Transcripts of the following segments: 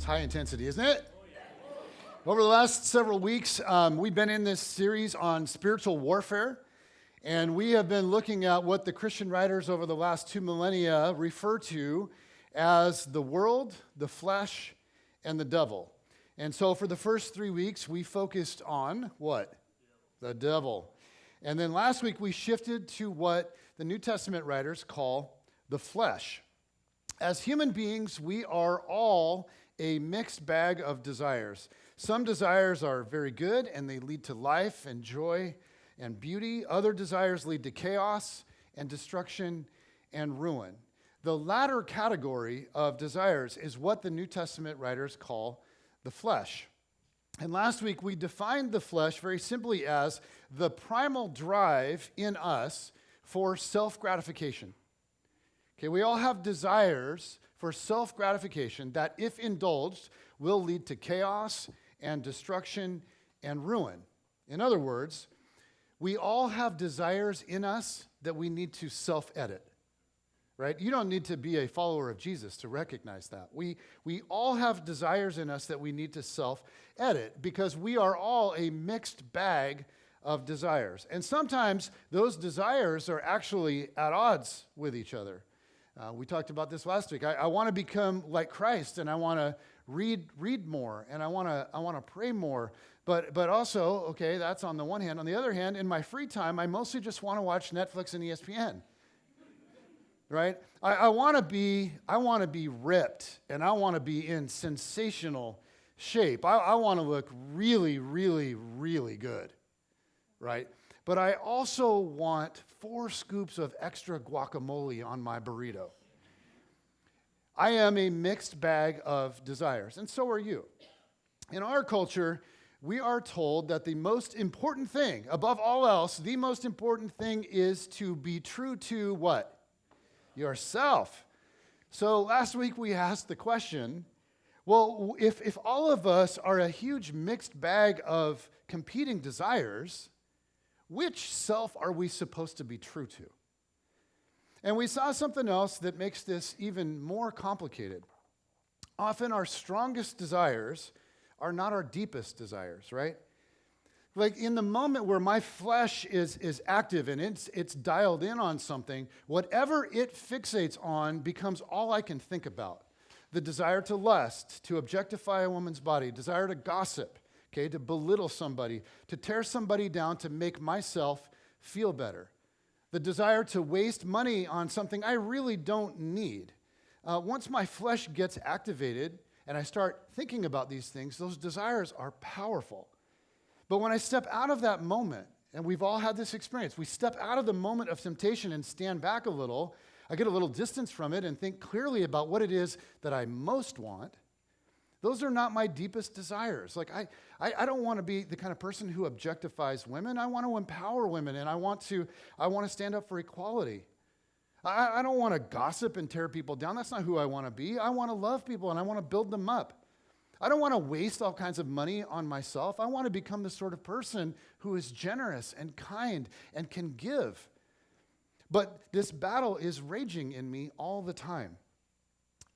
high intensity, isn't it? Over the last several weeks, we've been in this series on spiritual warfare, and we have been looking at what the Christian writers over the last 2 millennia refer to as the world, the flesh, and the devil. And so for the first 3 weeks, we focused on what? The devil. And then last week, we shifted to what the New Testament writers call the flesh. As human beings, we are all a mixed bag of desires. Some desires are very good and they lead to life and joy and beauty. Other desires lead to chaos and destruction and ruin. The latter category of desires is what the New Testament writers call the flesh. And last week we defined the flesh very simply as the primal drive in us for self-gratification. Okay, we all have desires for self-gratification that, if indulged, will lead to chaos and destruction and ruin. In other words, we all have desires in us that we need to self-edit, right? You don't need to be a follower of Jesus to recognize that. We all have desires in us that we need to self-edit because we are all a mixed bag of desires. And sometimes those desires are actually at odds with each other. We talked about this last week. I want to become like Christ, and I want to read more, and I want to pray more. But also, okay, that's on the one hand. On the other hand, in my free time, I mostly just want to watch Netflix and ESPN. Right? I want to be ripped, and I want to be in sensational shape. I want to look really, really, really good. Right? But I also want 4 scoops of extra guacamole on my burrito. I am a mixed bag of desires, and so are you. In our culture, we are told that the most important thing, above all else, the most important thing is to be true to what? Yourself. So last week we asked the question, well, if all of us are a huge mixed bag of competing desires, which self are we supposed to be true to? And we saw something else that makes this even more complicated. Often our strongest desires are not our deepest desires, right? Like in the moment where my flesh is active and it's dialed in on something, whatever it fixates on becomes all I can think about. The desire to lust, to objectify a woman's body, desire to gossip, okay, to belittle somebody, to tear somebody down to make myself feel better. The desire to waste money on something I really don't need. Once my flesh gets activated and I start thinking about these things, those desires are powerful. But when I step out of that moment, and we've all had this experience, we step out of the moment of temptation and stand back a little, I get a little distance from it and think clearly about what it is that I most want. Those are not my deepest desires. Like I don't want to be the kind of person who objectifies women. I want to empower women, and I want to stand up for equality. I don't want to gossip and tear people down. That's not who I want to be. I want to love people, and I want to build them up. I don't want to waste all kinds of money on myself. I want to become the sort of person who is generous and kind and can give. But this battle is raging in me all the time.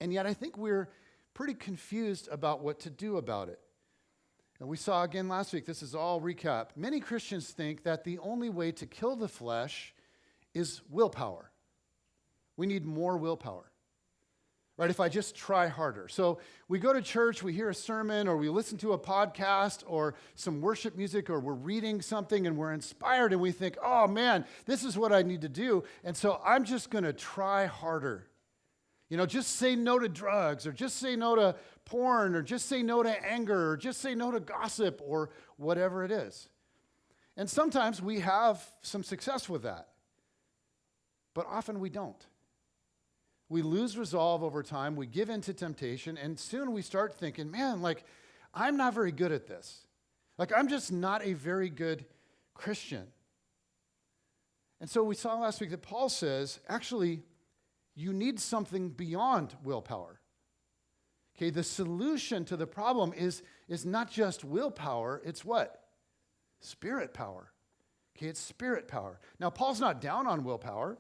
And yet I think we're pretty confused about what to do about it. And we saw again last week, this is all recap. Many Christians think that the only way to kill the flesh is willpower. We need more willpower. Right, if I just try harder. So we go to church, we hear a sermon, or we listen to a podcast, or some worship music, or we're reading something, and we're inspired, and we think, oh man, this is what I need to do, and so I'm just going to try harder. You know, just say no to drugs, or just say no to porn, or just say no to anger, or just say no to gossip, or whatever it is. And sometimes we have some success with that, but often we don't. We lose resolve over time, we give in to temptation, and soon we start thinking, man, like, I'm not very good at this. Like, I'm just not a very good Christian. And so we saw last week that Paul says, actually, you need something beyond willpower. Okay, the solution to the problem is not just willpower, it's what? Spirit power. Okay, it's spirit power. Now, Paul's not down on willpower.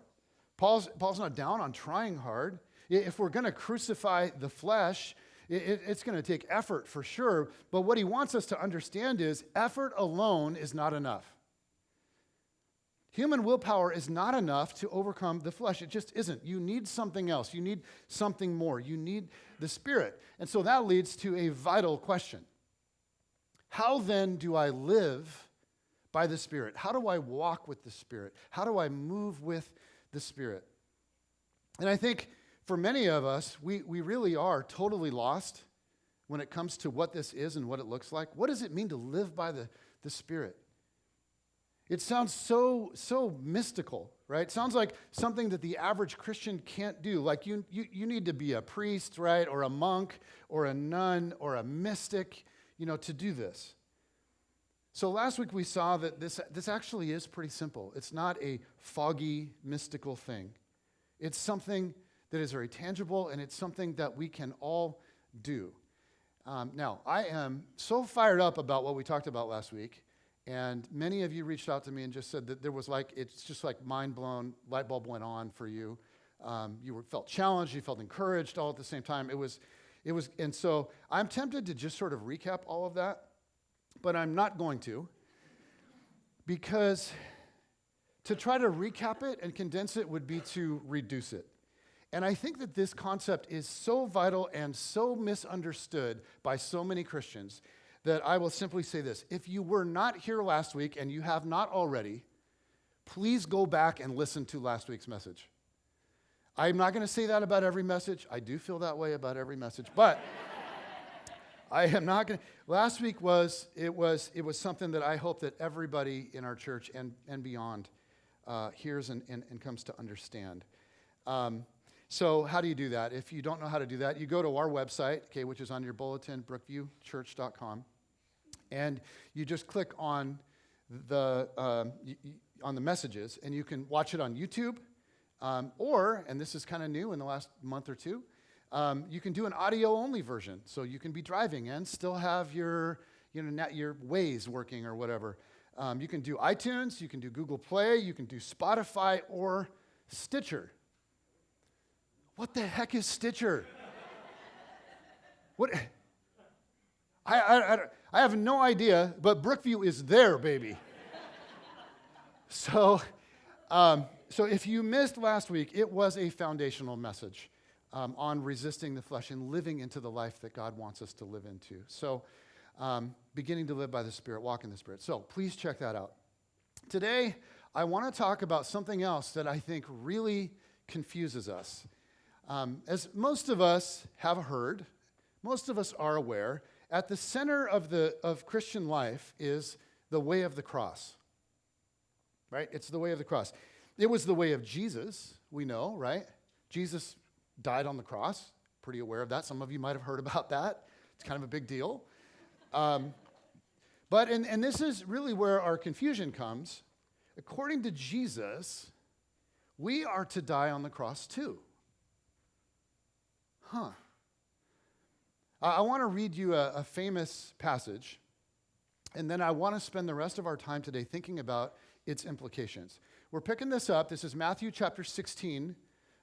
Paul's not down on trying hard. If we're going to crucify the flesh, It's going to take effort for sure, but what he wants us to understand is effort alone is not enough. Human willpower is not enough to overcome the flesh. It just isn't. You need something else. You need something more. You need the Spirit. And so that leads to a vital question. How then do I live by the Spirit? How do I walk with the Spirit? How do I move with the Spirit? And I think for many of us, we really are totally lost when it comes to what this is and what it looks like. What does it mean to live by the Spirit? It sounds so mystical, right? It sounds like something that the average Christian can't do. Like you need to be a priest, right, or a monk, or a nun, or a mystic, to do this. So last week we saw that this actually is pretty simple. It's not a foggy, mystical thing. It's something that is very tangible, and it's something that we can all do. Now, I am so fired up about what we talked about last week. And many of you reached out to me and just said that there was it's just like mind blown, light bulb went on for you. You felt challenged, you felt encouraged all at the same time. It was, and so I'm tempted to just sort of recap all of that, but I'm not going to, because to try to recap it and condense it would be to reduce it. And I think that this concept is so vital and so misunderstood by so many Christians that I will simply say this. If you were not here last week and you have not already, please go back and listen to last week's message. I'm not going to say that about every message. I do feel that way about every message, but I am not going to. Last week was something that I hope that everybody in our church and beyond hears and comes to understand. So how do you do that? If you don't know how to do that, you go to our website, which is on your bulletin, brookviewchurch.com, and you just click on the messages, and you can watch it on YouTube, or, and this is kind of new in the last month or two, you can do an audio-only version, so you can be driving and still have your Waze working or whatever. You can do iTunes, you can do Google Play, you can do Spotify or Stitcher. What the heck is Stitcher? What? I have no idea, but Brookview is there, baby. So if you missed last week, it was a foundational message on resisting the flesh and living into the life that God wants us to live into. So beginning to live by the Spirit, walk in the Spirit. So please check that out. Today, I want to talk about something else that I think really confuses us. As most of us have heard, most of us are aware, at the center of Christian life is the way of the cross, right? It's the way of the cross. It was the way of Jesus, we know, right? Jesus died on the cross. Pretty aware of that. Some of you might have heard about that. It's kind of a big deal. And this is really where our confusion comes. According to Jesus, we are to die on the cross too. I want to read you a famous passage, and then I want to spend the rest of our time today thinking about its implications. We're picking this up. This is Matthew chapter 16,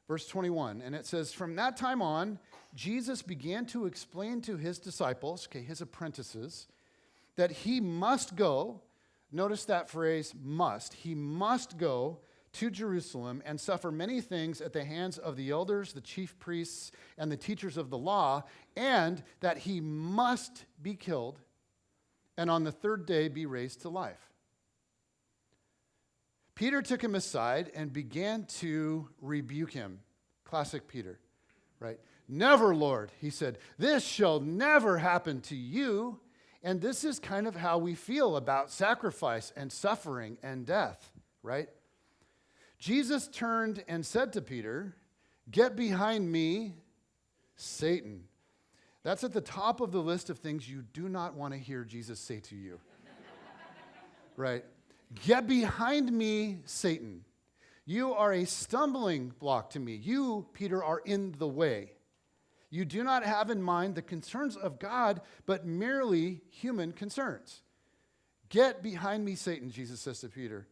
verse 21, and it says, "From that time on, Jesus began to explain to his disciples," his apprentices, "that he must go," notice that phrase, must, he must go to Jerusalem and suffer many things at the hands of the elders, the chief priests, and the teachers of the law, and that he must be killed and on the third day be raised to life. Peter took him aside and began to rebuke him. Classic Peter, right? "Never, Lord," he said, "this shall never happen to you." And this is kind of how we feel about sacrifice and suffering and death, right? Jesus turned and said to Peter, "Get behind me, Satan." That's at the top of the list of things you do not want to hear Jesus say to you. Right? "Get behind me, Satan. You are a stumbling block to me. You, Peter, are in the way. You do not have in mind the concerns of God, but merely human concerns." Get behind me, Satan, Jesus says to Peter.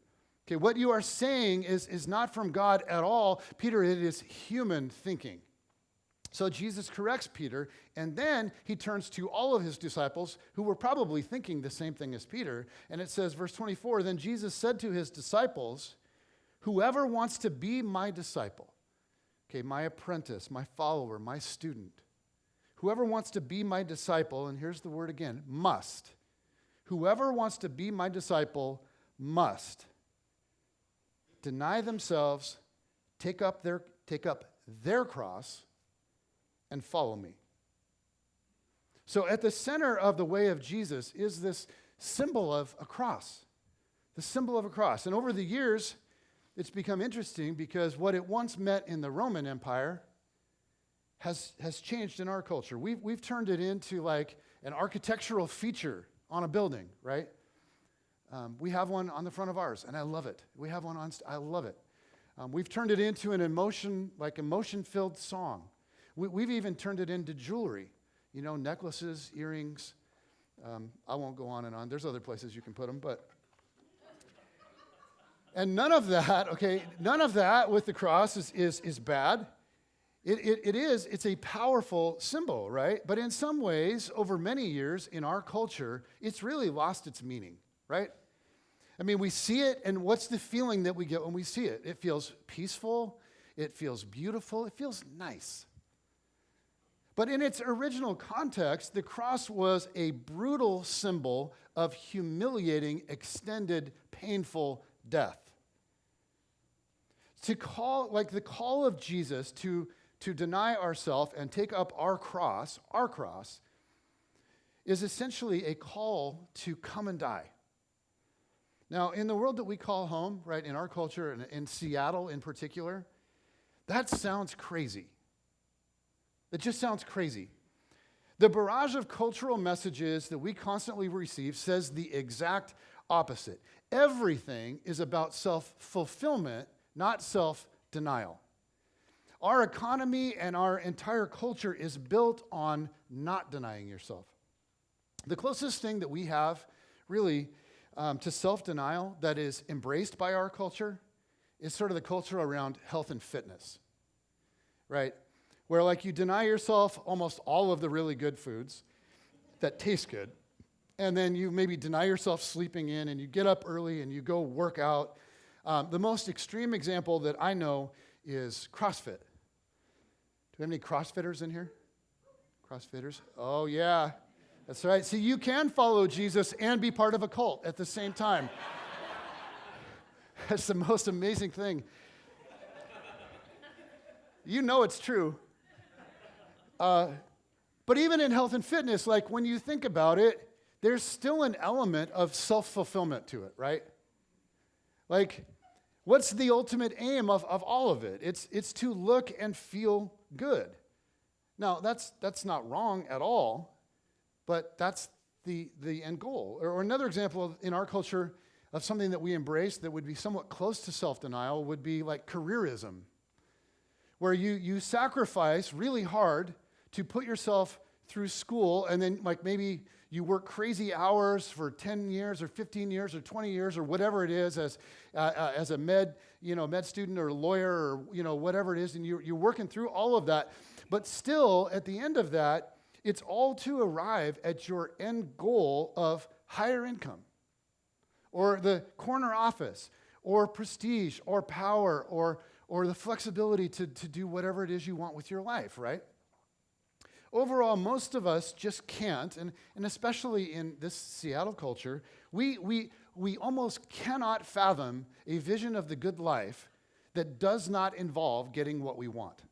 Okay, what you are saying is not from God at all. Peter, it is human thinking. So Jesus corrects Peter, and then he turns to all of his disciples who were probably thinking the same thing as Peter. And it says, verse 24, then Jesus said to his disciples, whoever wants to be my disciple, okay, my apprentice, my follower, my student, whoever wants to be my disciple, and here's the word again, must. Whoever wants to be my disciple must deny themselves, take up their cross, and follow me. So at the center of the way of Jesus is this symbol of a cross, the symbol of a cross. And over the years, it's become interesting because what it once meant in the Roman Empire has changed in our culture. We've turned it into like an architectural feature on a building, right? We have one on the front of ours, and I love it. We have one I love it. We've turned it into an emotion-filled song. We've even turned it into jewelry, necklaces, earrings. I won't go on and on. There's other places you can put them, but. And none of that with the cross is bad. It's a powerful symbol, right? But in some ways, over many years in our culture, it's really lost its meaning, right? I mean, we see it, and what's the feeling that we get when we see it? It feels peaceful, it feels beautiful, it feels nice. But in its original context, the cross was a brutal symbol of humiliating, extended, painful death. The call of Jesus to deny ourselves and take up our cross, is essentially a call to come and die. Now, in the world that we call home, right, in our culture, and in Seattle in particular, that sounds crazy. It just sounds crazy. The barrage of cultural messages that we constantly receive says the exact opposite. Everything is about self-fulfillment, not self-denial. Our economy and our entire culture is built on not denying yourself. The closest thing that we have, really, to self-denial that is embraced by our culture is sort of the culture around health and fitness, right? Where you deny yourself almost all of the really good foods that taste good, and then you maybe deny yourself sleeping in, and you get up early and you go work out. The most extreme example that I know is CrossFit. Do we have any CrossFitters in here? CrossFitters? Oh, yeah. That's right. See, you can follow Jesus and be part of a cult at the same time. That's the most amazing thing. You know it's true. But even in health and fitness, when you think about it, there's still an element of self-fulfillment to it, right? What's the ultimate aim of all of it? It's to look and feel good. Now, that's not wrong at all, but that's the end goal. Or another example in our culture of something that we embrace that would be somewhat close to self-denial would be careerism, where you sacrifice really hard to put yourself through school, and then maybe you work crazy hours for 10 years or 15 years or 20 years or whatever it is as a med student or a lawyer or whatever it is, and you're working through all of that. But still, at the end of that, it's all to arrive at your end goal of higher income or the corner office or prestige or power or the flexibility to do whatever it is you want with your life, right? Overall, most of us just can't, and especially in this Seattle culture, we almost cannot fathom a vision of the good life that does not involve getting what we want.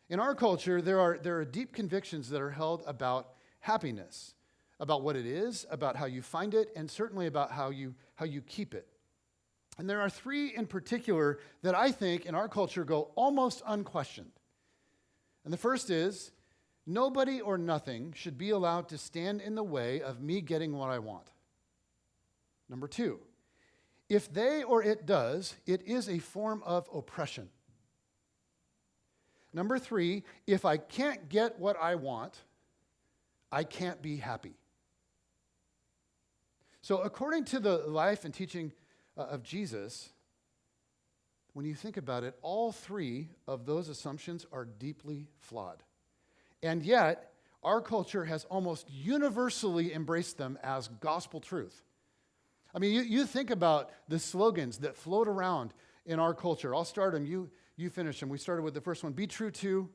In our culture, there are deep convictions that are held about happiness, about what it is, about how you find it, and certainly about how you keep it. And there are three in particular that I think in our culture go almost unquestioned. And the first is, nobody or nothing should be allowed to stand in the way of me getting what I want. Number two, if they or it does, it is a form of oppression. Number three, if I can't get what I want, I can't be happy. So according to the life and teaching of Jesus, when you think about it, all three of those assumptions are deeply flawed. And yet, our culture has almost universally embraced them as gospel truth. I mean, you think about the slogans that float around in our culture. I'll start them. You finish them. We started with the first one. Be true to,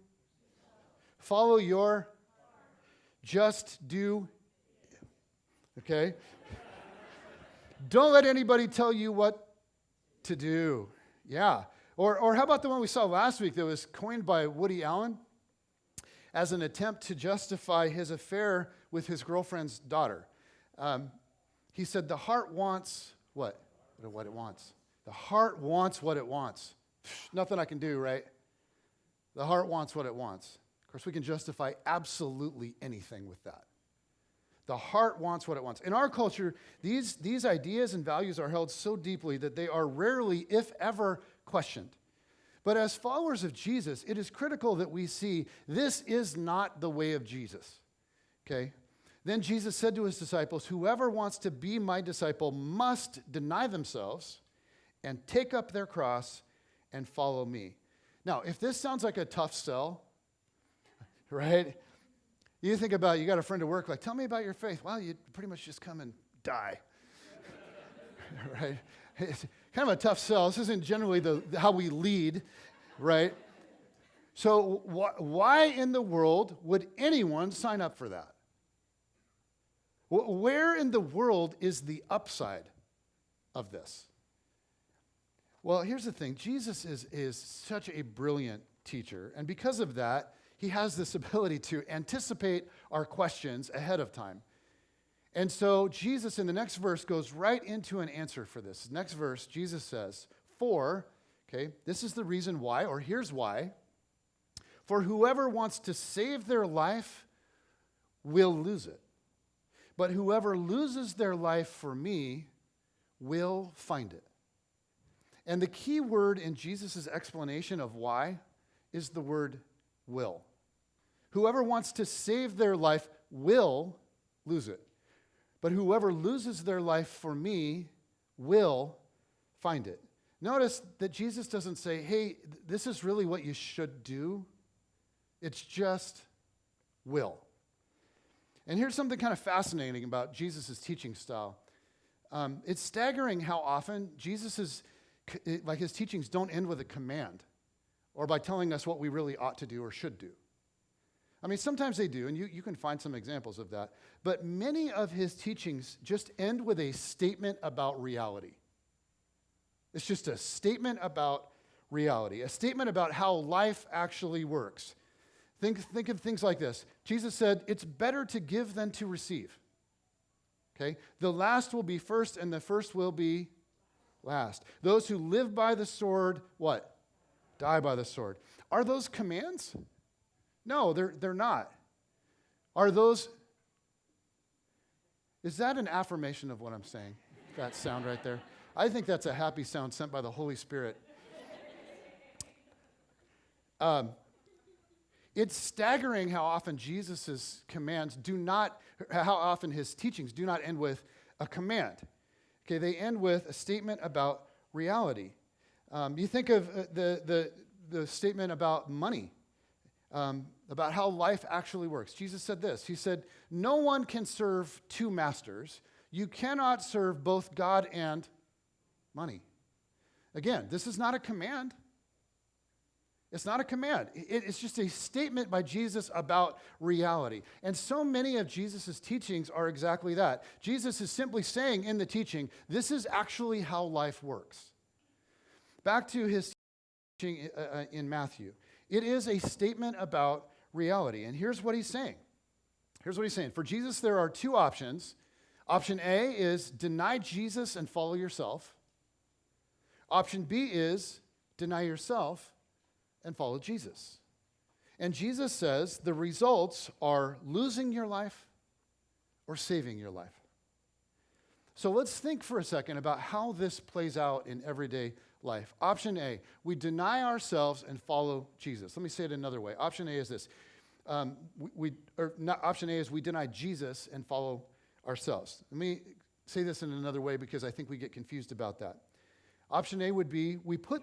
follow your, just do. Okay? Don't let anybody tell you what to do. Yeah. Or how about the one we saw last week that was coined by Woody Allen as an attempt to justify his affair with his girlfriend's daughter? He said, the heart wants what? What it wants. The heart wants what it wants. Nothing I can do, right? The heart wants what it wants. Of course, we can justify absolutely anything with that. The heart wants what it wants. In our culture, these ideas and values are held so deeply that they are rarely, if ever, questioned. But as followers of Jesus, it is critical that we see this is not the way of Jesus. Okay? Then Jesus said to his disciples, whoever wants to be my disciple must deny themselves and take up their cross and follow me. Now, if this sounds like a tough sell, right? You think about, you got a friend at work, like, tell me about your faith. Well, you pretty much just come and die, right? It's kind of a tough sell. This isn't generally how we lead, right? So why in the world would anyone sign up for that? Where in the world is the upside of this? Well, here's the thing. Jesus is such a brilliant teacher, and because of that, he has this ability to anticipate our questions ahead of time. And so Jesus in the next verse goes right into an answer for this. Next verse, Jesus says, this is the reason why, or here's why. For whoever wants to save their life will lose it. But whoever loses their life for me will find it. And the key word in Jesus' explanation of why is the word will. Whoever wants to save their life will lose it. But whoever loses their life for me will find it. Notice that Jesus doesn't say, hey, this is really what you should do. It's just will. And here's something kind of fascinating about Jesus' teaching style. It's staggering how often his teachings don't end with a command or by telling us what we really ought to do or should do. I mean, sometimes they do, and you can find some examples of that. But many of his teachings just end with a statement about reality. It's just a statement about reality, a statement about how life actually works. Think of things like this. Jesus said, it's better to give than to receive. Okay? The last will be first, and the first will be last. Those who live by the sword, what? Die by the sword. Are those commands? No, they're not. Are those, is that an affirmation of what I'm saying? That sound right there? I think that's a happy sound sent by the Holy Spirit. It's staggering how often Jesus' commands how often his teachings do not end with a command. Okay, they end with a statement about reality. You think of the statement about money, about how life actually works. Jesus said this. He said, no one can serve two masters. You cannot serve both God and money. Again, this is not a command. It's not a command. It's just a statement by Jesus about reality. And so many of Jesus' teachings are exactly that. Jesus is simply saying in the teaching, this is actually how life works. Back to his teaching in Matthew. It is a statement about reality. And here's what he's saying. For Jesus, there are two options. Option A is deny Jesus and follow yourself. Option B is deny yourself and follow Jesus. And Jesus says the results are losing your life or saving your life. So let's think for a second about how this plays out in everyday life. Option A, we deny ourselves and follow Jesus. Let me say it another way. Option A is this. Option A is we deny Jesus and follow ourselves. Let me say this in another way because I think we get confused about that. Option A would be we put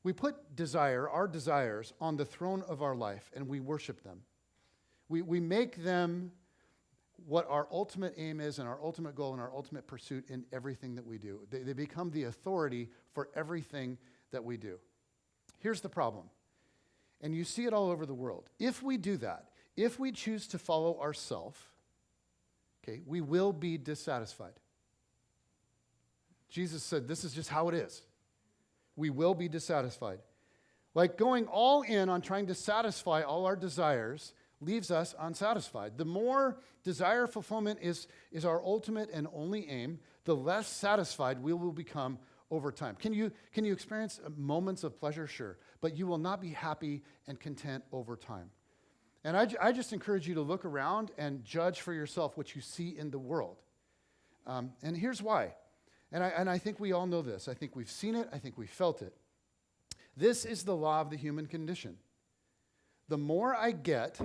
We put our desires, on the throne of our life, and we worship them. We make them what our ultimate aim is and our ultimate goal and our ultimate pursuit in everything that we do. They become the authority for everything that we do. Here's the problem, and you see it all over the world. If we do that, if we choose to follow ourselves, okay, we will be dissatisfied. Jesus said this is just how it is. We will be dissatisfied. Like going all in on trying to satisfy all our desires leaves us unsatisfied. The more desire fulfillment is our ultimate and only aim, the less satisfied we will become over time. Can you experience moments of pleasure? Sure. But you will not be happy and content over time. And I just encourage you to look around and judge for yourself what you see in the world. And here's why. And I think we all know this. I think we've seen it. I think we've felt it. This is the law of the human condition. The more I get,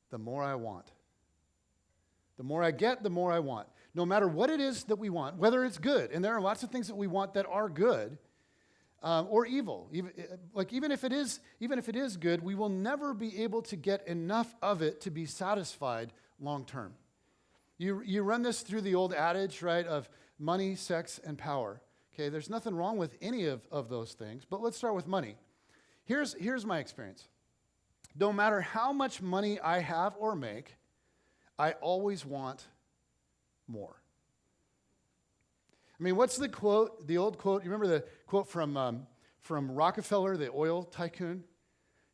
the more I want. The more I get, the more I want. No matter what it is that we want, whether it's good, and there are lots of things that we want that are good, or evil. Even if it is good, we will never be able to get enough of it to be satisfied long term. You run this through the old adage, right, of money, sex, and power. Okay, there's nothing wrong with any of those things, but let's start with money. Here's my experience. No matter how much money I have or make, I always want more. I mean, what's the quote, the old quote? You remember the quote from Rockefeller, the oil tycoon?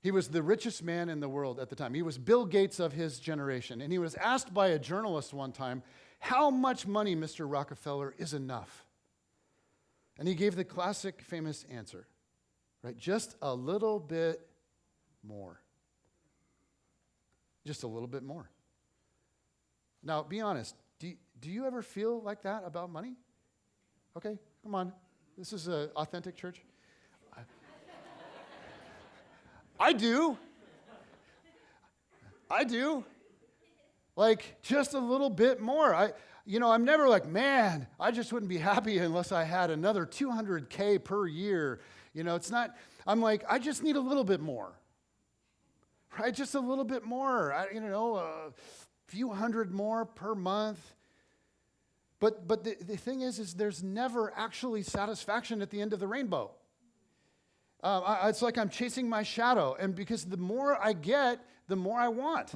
He was the richest man in the world at the time. He was Bill Gates of his generation. And he was asked by a journalist one time, how much money, Mr. Rockefeller, is enough? And he gave the classic famous answer, right? Just a little bit more. Just a little bit more. Now, be honest. Do you ever feel like that about money? Okay, come on. This is an authentic church. I do. Like, just a little bit more. I'm never like, man, I just wouldn't be happy unless I had another $200K per year. It's not, I'm like, I just need a little bit more. Right? Just a little bit more. A few hundred more per month. But the thing is there's never actually satisfaction at the end of the rainbow. It's like I'm chasing my shadow. And because the more I get, the more I want.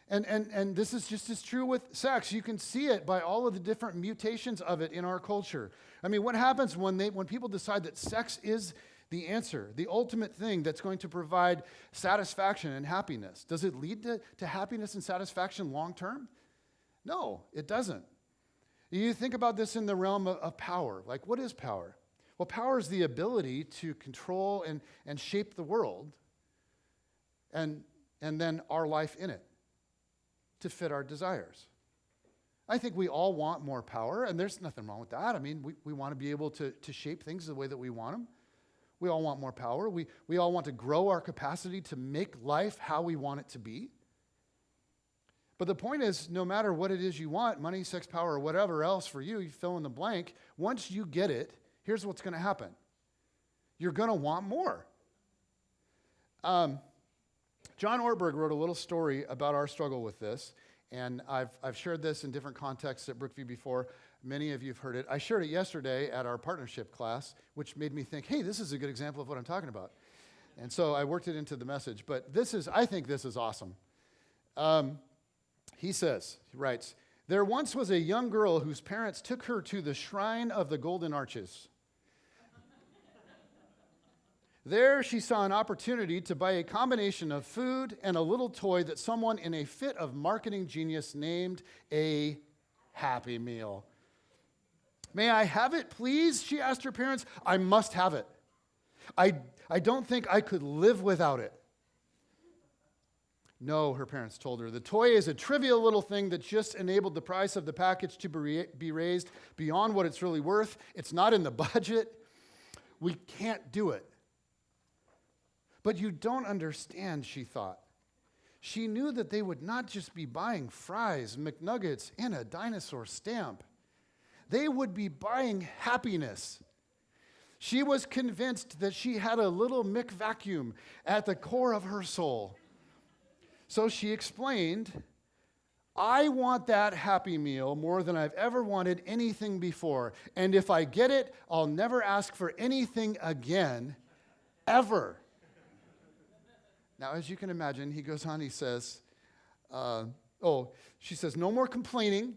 And this is just as true with sex. You can see it by all of the different mutations of it in our culture. I mean, what happens when people decide that sex is the answer, the ultimate thing that's going to provide satisfaction and happiness? Does it lead to happiness and satisfaction long term? No, it doesn't. You think about this in the realm of power. Like, what is power? Well, power is the ability to control and shape the world and then our life in it to fit our desires. I think we all want more power, and there's nothing wrong with that. I mean, we want to be able to shape things the way that we want them. We all want more power. We all want to grow our capacity to make life how we want it to be. But the point is, no matter what it is you want, money, sex, power, or whatever else for you, you fill in the blank, once you get it, here's what's going to happen. You're going to want more. John Ortberg wrote a little story about our struggle with this, and I've shared this in different contexts at Brookview before. Many of you have heard it. I shared it yesterday at our partnership class, which made me think, hey, this is a good example of what I'm talking about. And so I worked it into the message. But I think this is awesome. He writes, there once was a young girl whose parents took her to the Shrine of the Golden Arches. There she saw an opportunity to buy a combination of food and a little toy that someone in a fit of marketing genius named a Happy Meal. May I have it, please? She asked her parents. I must have it. I don't think I could live without it. No, her parents told her. The toy is a trivial little thing that just enabled the price of the package to be raised beyond what it's really worth. It's not in the budget. We can't do it. But you don't understand, she thought. She knew that they would not just be buying fries, McNuggets, and a dinosaur stamp. They would be buying happiness. She was convinced that she had a little Mick vacuum at the core of her soul. So she explained, I want that Happy Meal more than I've ever wanted anything before. And if I get it, I'll never ask for anything again, ever. Now, as you can imagine, he goes on, he says, she says, no more complaining,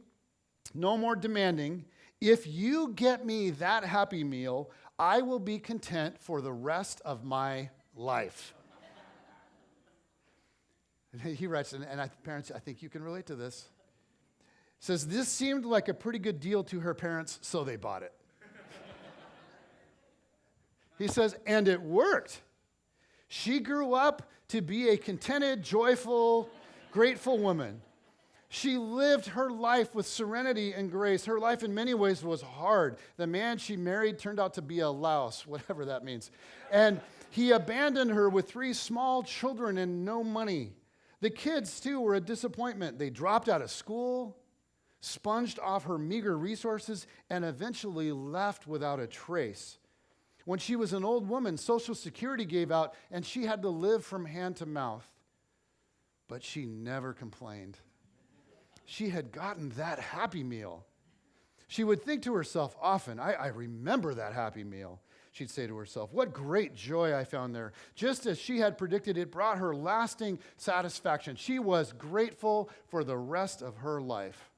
no more demanding. If you get me that Happy Meal, I will be content for the rest of my life. And he writes, parents, I think you can relate to this. Says, this seemed like a pretty good deal to her parents, so they bought it. He says, and it worked. She grew up to be a contented, joyful, grateful woman. She lived her life with serenity and grace. Her life in many ways was hard. The man she married turned out to be a louse, whatever that means. And he abandoned her with 3 small children and no money. The kids, too, were a disappointment. They dropped out of school, sponged off her meager resources, and eventually left without a trace. When she was an old woman, Social Security gave out, and she had to live from hand to mouth. But she never complained. She had gotten that Happy Meal. She would think to herself often, I remember that Happy Meal. She'd say to herself, what great joy I found there. Just as she had predicted, it brought her lasting satisfaction. She was grateful for the rest of her life.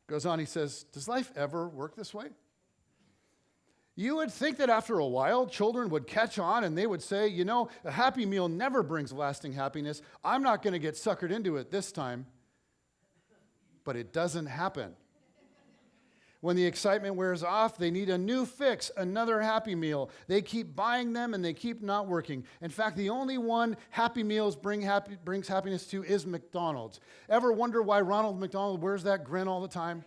Goes on, he says, does life ever work this way? You would think that after a while, children would catch on and they would say, you know, a Happy Meal never brings lasting happiness. I'm not going to get suckered into it this time. But it doesn't happen. When the excitement wears off, they need a new fix, another Happy Meal. They keep buying them and they keep not working. In fact, the only one Happy Meals brings happiness to is McDonald's. Ever wonder why Ronald McDonald wears that grin all the time?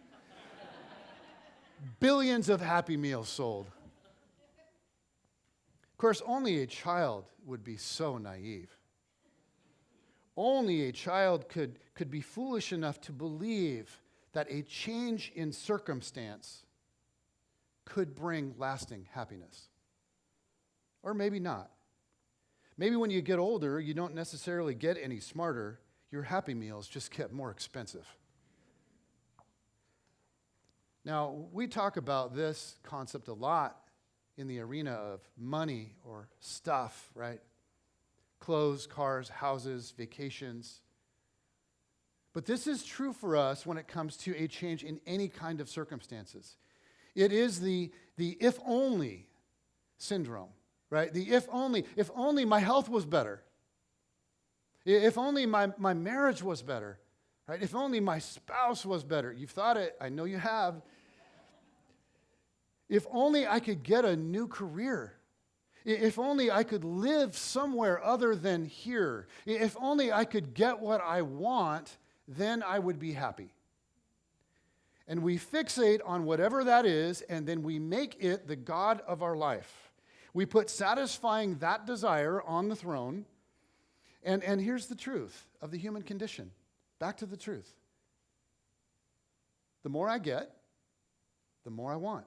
Billions of Happy Meals sold. Of course, only a child would be so naive. Only a child could be foolish enough to believe that a change in circumstance could bring lasting happiness. Or maybe not. Maybe when you get older, you don't necessarily get any smarter. Your Happy Meals just get more expensive. Now, we talk about this concept a lot in the arena of money or stuff, right? Clothes, cars, houses, vacations. But this is true for us when it comes to a change in any kind of circumstances. It is the if only syndrome, right? The if only my health was better. If only my marriage was better, right? If only my spouse was better. You've thought it, I know you have. If only I could get a new career. If only I could live somewhere other than here. If only I could get what I want, then I would be happy. And we fixate on whatever that is, and then we make it the God of our life. We put satisfying that desire on the throne. And here's the truth of the human condition. Back to the truth. The more I get, the more I want.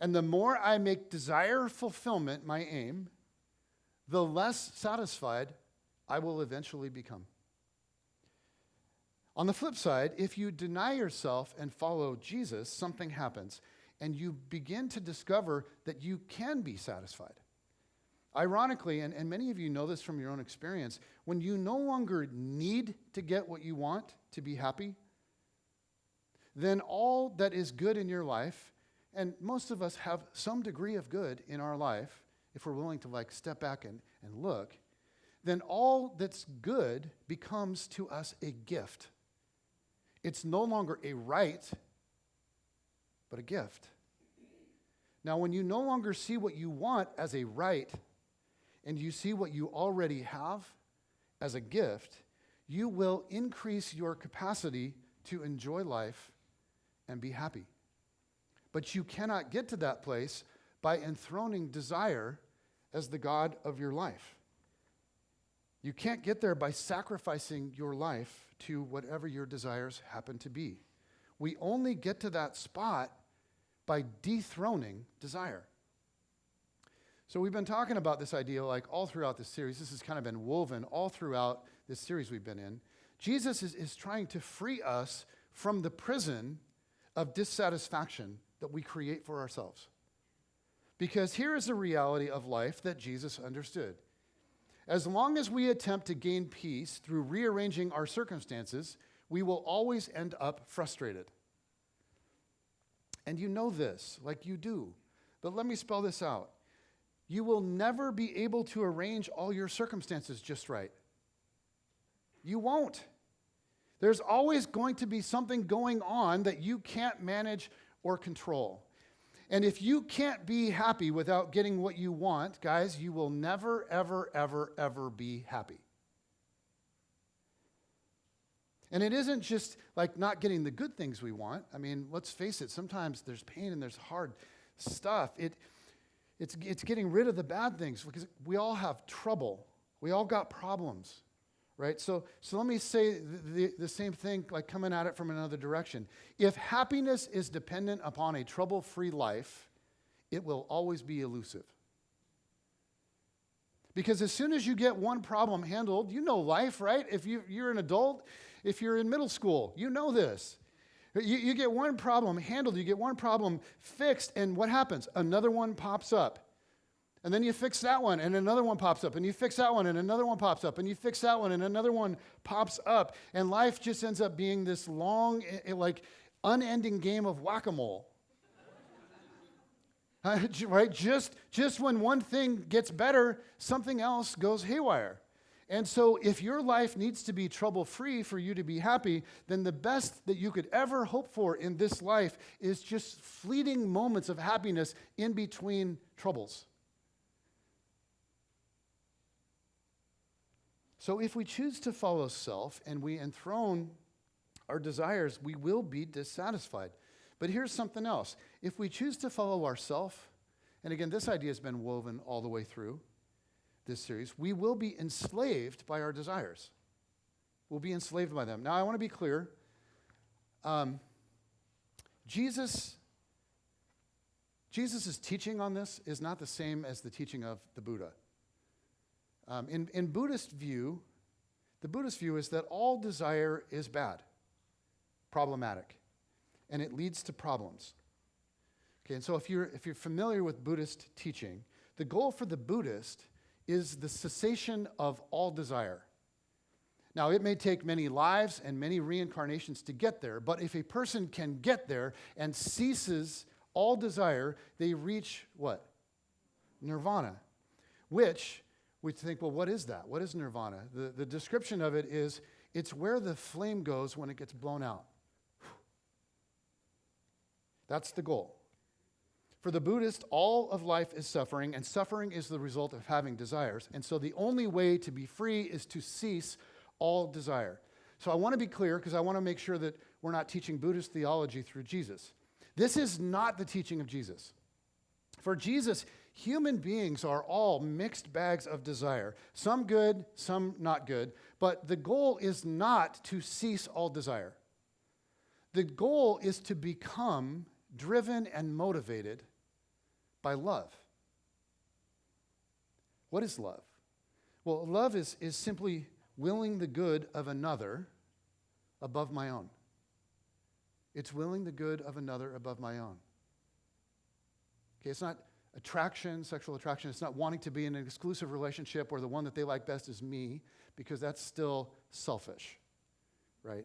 And the more I make desire fulfillment my aim, the less satisfied I will eventually become. On the flip side, if you deny yourself and follow Jesus, something happens, and you begin to discover that you can be satisfied. Ironically, and many of you know this from your own experience, when you no longer need to get what you want to be happy, then all that is good in your life, and most of us have some degree of good in our life, if we're willing to step back and look, then all that's good becomes to us a gift. It's no longer a right, but a gift. Now, when you no longer see what you want as a right, and you see what you already have as a gift, you will increase your capacity to enjoy life and be happy. But you cannot get to that place by enthroning desire as the God of your life. You can't get there by sacrificing your life to whatever your desires happen to be. We only get to that spot by dethroning desire. So we've been talking about this idea like all throughout this series. This has kind of been woven all throughout this series we've been in. Jesus is trying to free us from the prison of dissatisfaction that we create for ourselves. Because here is the reality of life that Jesus understood. As long as we attempt to gain peace through rearranging our circumstances, we will always end up frustrated. And you know this, like you do. But let me spell this out. You will never be able to arrange all your circumstances just right. You won't. There's always going to be something going on that you can't manage or control. And if you can't be happy without getting what you want, guys, you will never, ever, ever, ever be happy. And it isn't just like not getting the good things we want. I mean, let's face it, sometimes there's pain and there's hard stuff. It's getting rid of the bad things because we all have trouble. We all got problems, right? So let me say the same thing, like coming at it from another direction. If happiness is dependent upon a trouble-free life, it will always be elusive. Because as soon as you get one problem handled, you know life, right? If you're an adult, if you're in middle school, you know this. You get one problem handled, you get one problem fixed, and what happens? Another one pops up. And then you fix that one, and another one pops up, and you fix that one, and another one pops up, and you fix that one, and another one pops up. And life just ends up being this long, like, unending game of whack-a-mole. Right? Just when one thing gets better, something else goes haywire. And so if your life needs to be trouble-free for you to be happy, then the best that you could ever hope for in this life is just fleeting moments of happiness in between troubles. So if we choose to follow self and we enthrone our desires, we will be dissatisfied. But here's something else. If we choose to follow ourself, and again, this idea has been woven all the way through this series, we will be enslaved by our desires. We'll be enslaved by them. Now, I want to be clear. Jesus' teaching on this is not the same as the teaching of the Buddha. In Buddhist view, the Buddhist view is that all desire is bad, problematic, and it leads to problems. Okay, and so if you're familiar with Buddhist teaching, the goal for the Buddhist is the cessation of all desire. Now, it may take many lives and many reincarnations to get there, but if a person can get there and ceases all desire, they reach what? Nirvana, which we think, well, what is that? What is nirvana? The description of it is, it's where the flame goes when it gets blown out. That's the goal. For the Buddhist, all of life is suffering, and suffering is the result of having desires. And so the only way to be free is to cease all desire. So I want to be clear, because I want to make sure that we're not teaching Buddhist theology through Jesus. This is not the teaching of Jesus. For Jesus, human beings are all mixed bags of desire, some good, some not good, but the goal is not to cease all desire. The goal is to become driven and motivated by love. What is love? Well, love is simply willing the good of another above my own. It's willing the good of another above my own. Okay, it's not attraction, sexual attraction. It's not wanting to be in an exclusive relationship where the one that they like best is me, because that's still selfish, right?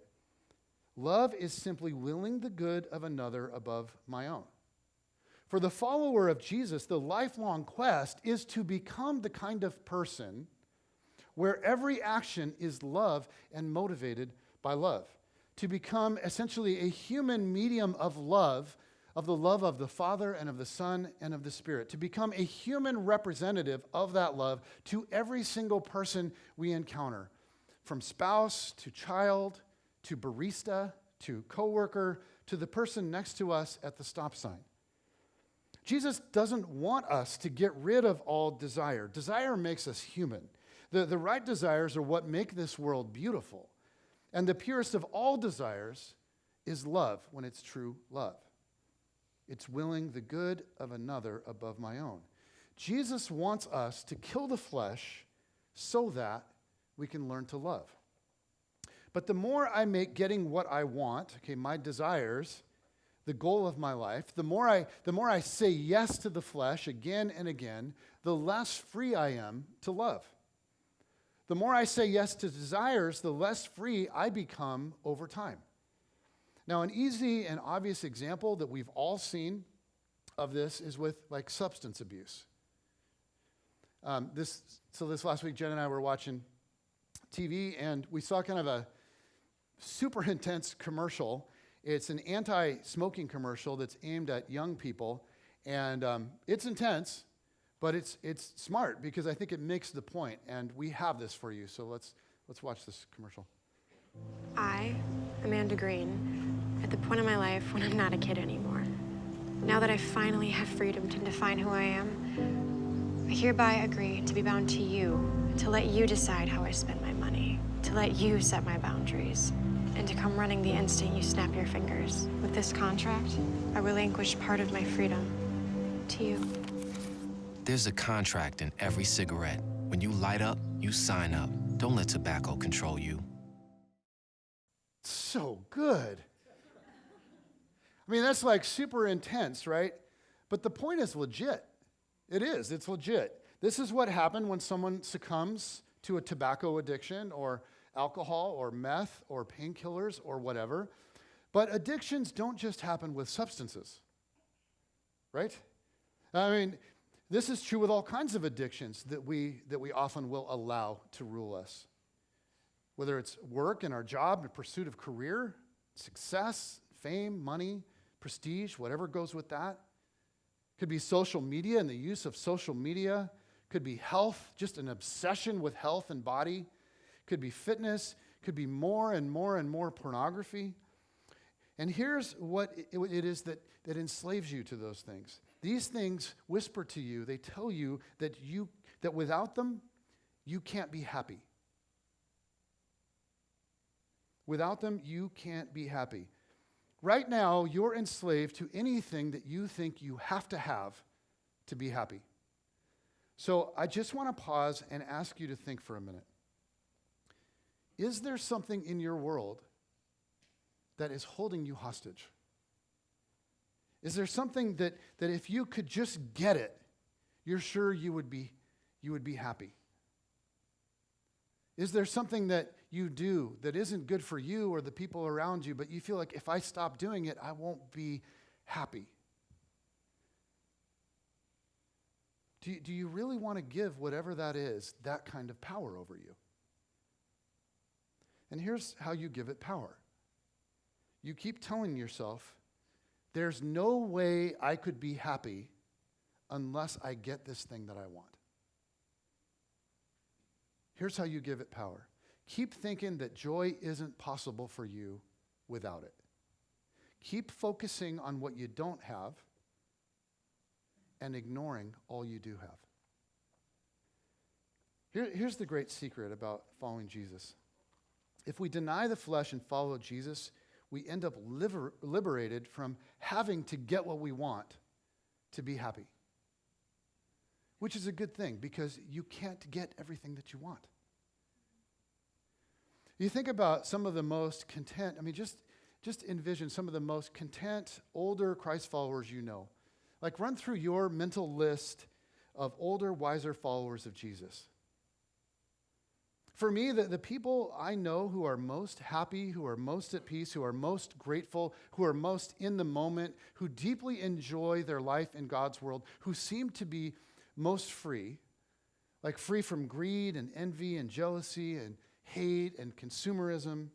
Love is simply willing the good of another above my own. For the follower of Jesus, the lifelong quest is to become the kind of person where every action is love and motivated by love. To become essentially a human medium of love, of the love of the Father and of the Son and of the Spirit. To become a human representative of that love to every single person we encounter, from spouse to child to barista to coworker to the person next to us at the stop sign. Jesus doesn't want us to get rid of all desire. Desire makes us human. The right desires are what make this world beautiful. And the purest of all desires is love when it's true love. It's willing the good of another above my own. Jesus wants us to kill the flesh so that we can learn to love. But the more I make getting what I want, my desires, the goal of my life, the more I say yes to the flesh again and again, the less free I am to love. The more I say yes to desires, the less free I become over time. Now, an easy and obvious example that we've all seen of this is with substance abuse. This last week, Jen and I were watching TV, and we saw kind of a super intense commercial. It's an anti-smoking commercial that's aimed at young people, and it's intense, but it's smart because I think it makes the point, and we have this for you. So let's watch this commercial. I, Amanda Green, at the point in my life when I'm not a kid anymore. Now that I finally have freedom to define who I am, I hereby agree to be bound to you, to let you decide how I spend my money, to let you set my boundaries, and to come running the instant you snap your fingers. With this contract, I relinquish part of my freedom to you. There's a contract in every cigarette. When you light up, you sign up. Don't let tobacco control you. So good. I mean, that's super intense, right? But the point is legit. It is. It's legit. This is what happened when someone succumbs to a tobacco addiction or alcohol or meth or painkillers or whatever. But addictions don't just happen with substances, right? I mean, this is true with all kinds of addictions that we often will allow to rule us. Whether it's work and our job and pursuit of career, success, fame, money, prestige, whatever goes with that. Could be social media and the use of social media. Could be health, just an obsession with health and body. Could be fitness. Could be more and more and more pornography. And here's what it is that enslaves you to those things. These things whisper to you, they tell you that without them, you can't be happy. Without them, you can't be happy. Right now, you're enslaved to anything that you think you have to be happy. So I just want to pause and ask you to think for a minute. Is there something in your world that is holding you hostage? Is there something that if you could just get it, you're sure you would be happy? Is there something that you do that isn't good for you or the people around you, but you feel like if I stop doing it, I won't be happy? Do you really want to give whatever that is that kind of power over you? And here's how you give it power. You keep telling yourself, there's no way I could be happy unless I get this thing that I want. Here's how you give it power. Keep thinking that joy isn't possible for you without it. Keep focusing on what you don't have and ignoring all you do have. Here's the great secret about following Jesus. If we deny the flesh and follow Jesus, we end up liberated from having to get what we want to be happy. Which is a good thing because you can't get everything that you want. You think about some of the most content, just envision some of the most content, older Christ followers you know. Like run through your mental list of older, wiser followers of Jesus. For me, the people I know who are most happy, who are most at peace, who are most grateful, who are most in the moment, who deeply enjoy their life in God's world, who seem to be most free, like free from greed and envy and jealousy and hate and consumerism.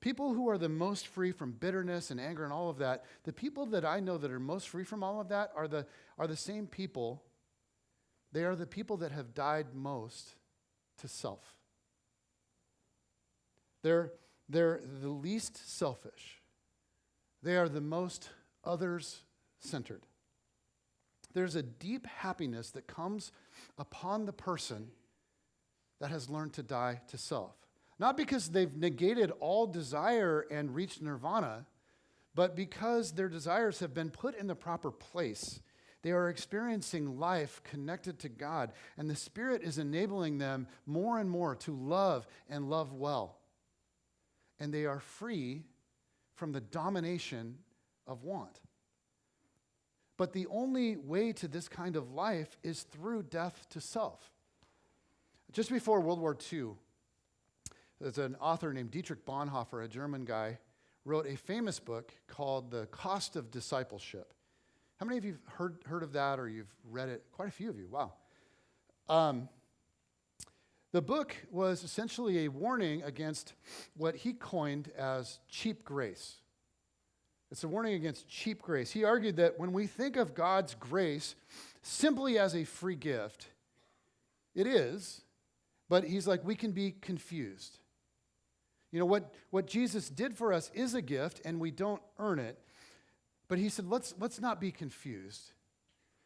People who are the most free from bitterness and anger and all of that, the people that I know that are most free from all of that are the same people. They are the people that have died most to self. They're the least selfish. They are the most others-centered. There's a deep happiness that comes upon the person that has learned to die to self. Not because they've negated all desire and reached nirvana, But because their desires have been put in the proper place, they are experiencing life connected to God, and the Spirit is enabling them more and more to love and love well. And they are free from the domination of want. But the only way to this kind of life is through death to self. Just before World War II, there's an author named Dietrich Bonhoeffer, a German guy, wrote a famous book called The Cost of Discipleship. How many of you have heard of that, or you've read it? Quite a few of you, wow. The book was essentially a warning against what he coined as cheap grace. It's a warning against cheap grace. He argued that when we think of God's grace simply as a free gift, it is, but he's like, we can be confused. You know, what Jesus did for us is a gift, and we don't earn it. But he said, let's not be confused.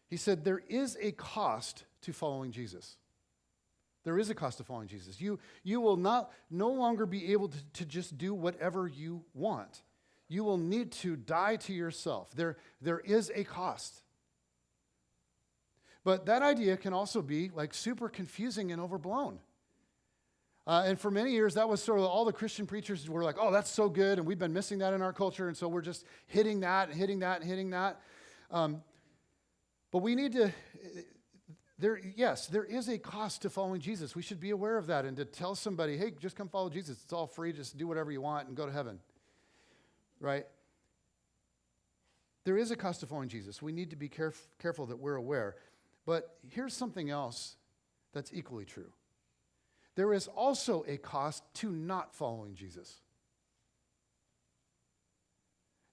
He said, there is a cost to following Jesus. There is a cost to following Jesus. You will no longer be able to just do whatever you want. You will need to die to yourself. There is a cost. But that idea can also be like super confusing and overblown. And for many years, that was sort of all the Christian preachers were like, oh, that's so good, and we've been missing that in our culture, and so we're just hitting that and hitting that and hitting that. But we need to, there is a cost to following Jesus. We should be aware of that and to tell somebody, hey, just come follow Jesus. It's all free. Just do whatever you want and go to heaven. Right? There is a cost to following Jesus. We need to be careful that we're aware. But here's something else that's equally true. There is also a cost to not following Jesus.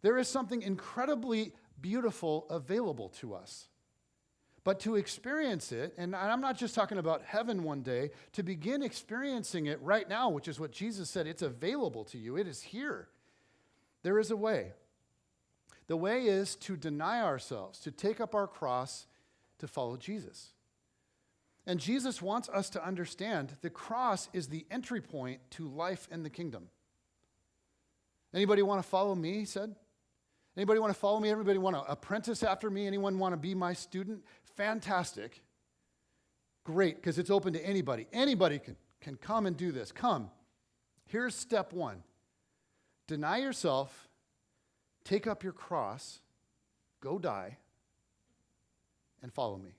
There is something incredibly beautiful available to us. But to experience it, and I'm not just talking about heaven one day, to begin experiencing it right now, which is what Jesus said, it's available to you, it is here. There is a way. The way is to deny ourselves, to take up our cross, to follow Jesus. And Jesus wants us to understand the cross is the entry point to life in the kingdom. Anybody want to follow me, he said? Anybody want to follow me? Everybody want to apprentice after me? Anyone want to be my student? Fantastic. Great, because it's open to anybody. Anybody can come and do this. Come. Here's step one. Deny yourself, take up your cross, go die, and follow me.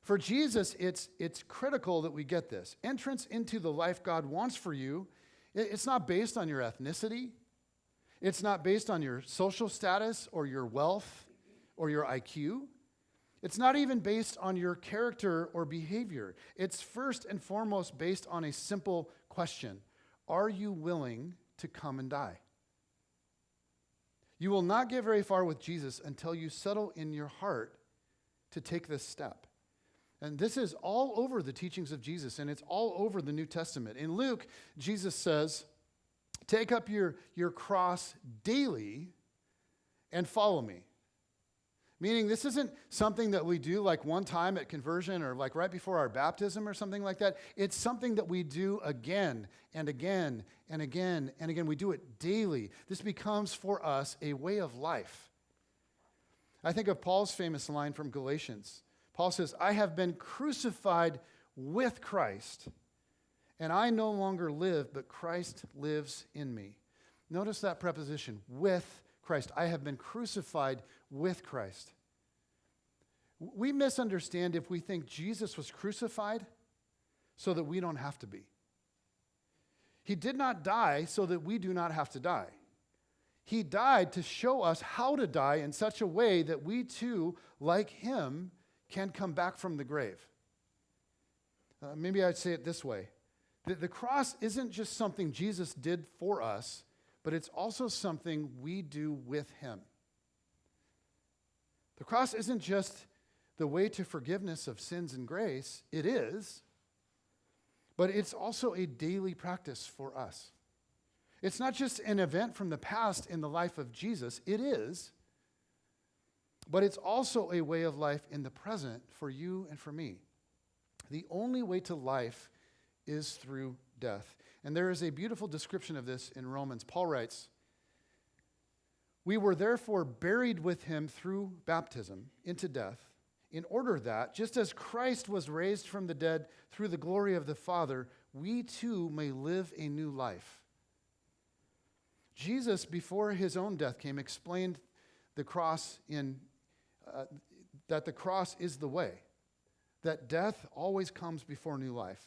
For Jesus, it's critical that we get this. Entrance into the life God wants for you, it's not based on your ethnicity. It's not based on your social status or your wealth or your IQ. It's not even based on your character or behavior. It's first and foremost based on a simple question. Are you willing to come and die? You will not get very far with Jesus until you settle in your heart to take this step. And this is all over the teachings of Jesus, and it's all over the New Testament. In Luke, Jesus says, take up your cross daily and follow me. Meaning this isn't something that we do like one time at conversion or like right before our baptism or something like that. It's something that we do again and again and again and again. We do it daily. This becomes for us a way of life. I think of Paul's famous line from Galatians. Paul says, I have been crucified with Christ, and I no longer live, but Christ lives in me. Notice that preposition, with Christ. I have been crucified with Christ. We misunderstand if we think Jesus was crucified so that we don't have to be. He did not die so that we do not have to die. He died to show us how to die in such a way that we too, like him, can come back from the grave. Maybe I'd say it this way. The cross isn't just something Jesus did for us, but it's also something we do with him. The cross isn't just the way to forgiveness of sins and grace. It is, but it's also a daily practice for us. It's not just an event from the past in the life of Jesus. It is, but it's also a way of life in the present for you and for me. The only way to life is through death. And there is a beautiful description of this in Romans. Paul writes, We were therefore buried with him through baptism into death, in order that, just as Christ was raised from the dead through the glory of the Father, we too may live a new life. Jesus, before his own death came, explained the cross that the cross is the way, that death always comes before new life.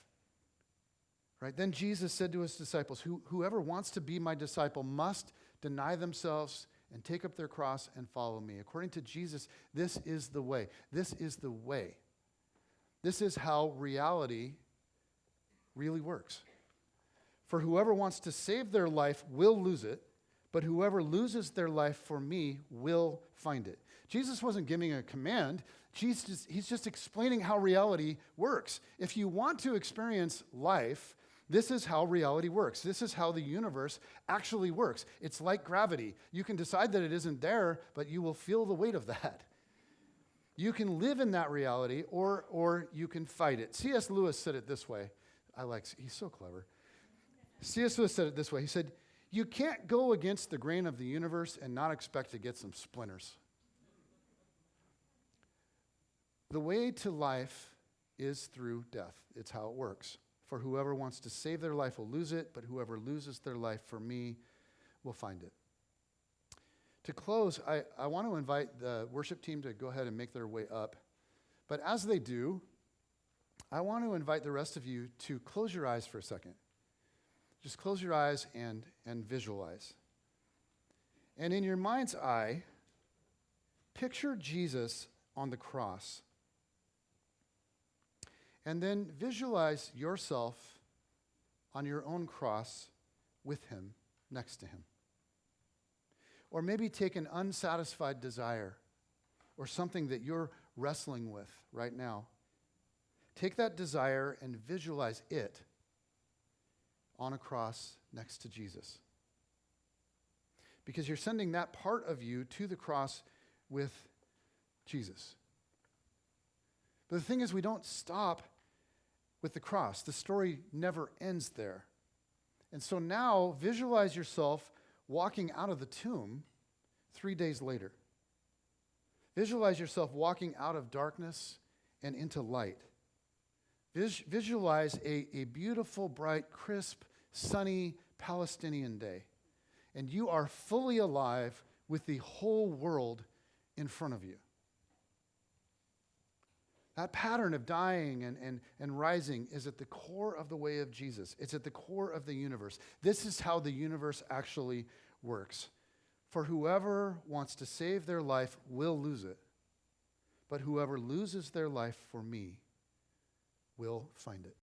Right? Then Jesus said to his disciples, whoever wants to be my disciple must deny themselves and take up their cross and follow me. According to Jesus, this is the way. This is the way. This is how reality really works. For whoever wants to save their life will lose it, but whoever loses their life for me will find it. Jesus wasn't giving a command. He's just explaining how reality works. If you want to experience life, this is how reality works. This is how the universe actually works. It's like gravity. You can decide that it isn't there, but you will feel the weight of that. You can live in that reality, or you can fight it. C.S. Lewis said it this way. He's so clever. C.S. Lewis said it this way. He said, you can't go against the grain of the universe and not expect to get some splinters. The way to life is through death. It's how it works. For whoever wants to save their life will lose it, but whoever loses their life for me will find it. To close, I want to invite the worship team to go ahead and make their way up. But as they do, I want to invite the rest of you to close your eyes for a second. Just close your eyes and visualize. And in your mind's eye, picture Jesus on the cross. And then visualize yourself on your own cross with him, next to him. Or maybe take an unsatisfied desire or something that you're wrestling with right now. Take that desire and visualize it on a cross next to Jesus. Because you're sending that part of you to the cross with Jesus. But the thing is, we don't stop with the cross. The story never ends there. And so now visualize yourself walking out of the tomb 3 days later. Visualize yourself walking out of darkness and into light. Visualize a beautiful, bright, crisp, sunny Palestinian day. And you are fully alive with the whole world in front of you. That pattern of dying and rising is at the core of the way of Jesus. It's at the core of the universe. This is how the universe actually works. For whoever wants to save their life will lose it, but whoever loses their life for me will find it.